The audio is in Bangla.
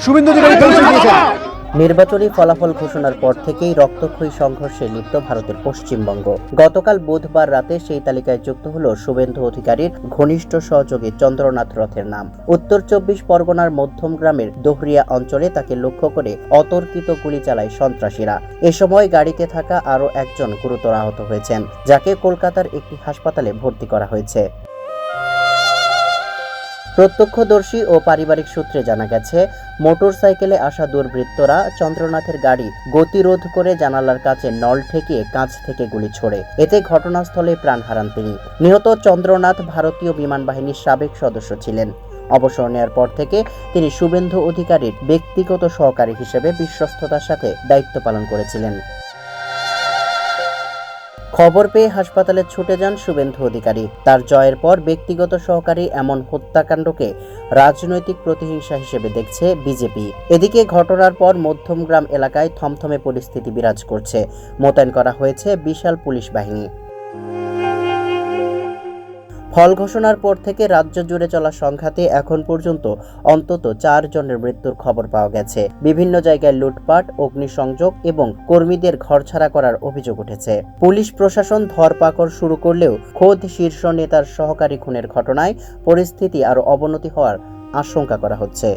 শুভেন্দু অধিকারী পরিচয় দিয়েছেন। নির্বাচনী ফলাফল ঘোষণার পর থেকেই রক্তক্ষয়ী সংঘর্ষে লিপ্ত ভারতের পশ্চিমবঙ্গ। গতকাল বুধবার রাতে সেই তালিকায় যুক্ত হল শুভেন্দু অধিকারীর ঘনিষ্ঠ সহযোগী চন্দ্রনাথ রথের নাম। উত্তর 24 পরগনার মধ্যম গ্রামের দোহরিয়া অঞ্চলে তাকে লক্ষ্য করে অতর্কিত গুলি চালায় সন্ত্রাসীরা। এ সময় গাড়িতে থাকা আরও একজন গুরুতর আহত হয়েছেন, যাকে কলকাতার একটি হাসপাতালে ভর্তি করা হয়েছে। প্রত্যক্ষদর্শী ও পারিবারিক সূত্রে জানা গেছে, মোটরসাইকেলে আসা দুর্বৃত্তরা চন্দ্রনাথের গাড়ি গতিরোধ করে জানালার কাছে নল ঠেকিয়ে কাঁচ থেকে গুলি ছোড়ে। এতে ঘটনাস্থলে প্রাণ হারান তিনি। নিহত চন্দ্রনাথ ভারতীয় বিমান বাহিনীর সাবেক সদস্য ছিলেন। অবসর নেওয়ার পর থেকে তিনি শুভেন্দু অধিকারীর ব্যক্তিগত সহকারী হিসেবে বিশ্বস্ততার সাথে দায়িত্ব পালন করেছিলেন। খবর পেয়ে হাসপাতালে ছুটে যান শুভেন্দু অধিকারী। তার জয়ের পর ব্যক্তিগত সহকারী এমন হত্যাকাণ্ডকে রাজনৈতিক প্রতিহিংসা হিসেবে দেখছে বিজেপি। এদিকে ঘটনার পর মধ্যমগ্রাম এলাকায় থমথমে পরিস্থিতি বিরাজ করছে। মোতায়েন করা হয়েছে বিশাল পুলিশ বাহিনী। ফল ঘোষণার পর থেকে রাজ্য জুড়ে চলা সংঘাতে এখন পর্যন্ত অন্তত 4 জনের মৃত্যুর খবর পাওয়া গেছে। বিভিন্ন জায়গায় লুটপাট, অগ্নিসংযোগ এবং কর্মীদের ঘরছাড়া করার অভিযোগ উঠেছে। পুলিশ প্রশাসন ধরপাকড় শুরু করলেও খোদ শীর্ষ নেতার সহকারী খুনের ঘটনায় পরিস্থিতি আরও অবনতি হওয়ার আশঙ্কা করা হচ্ছে।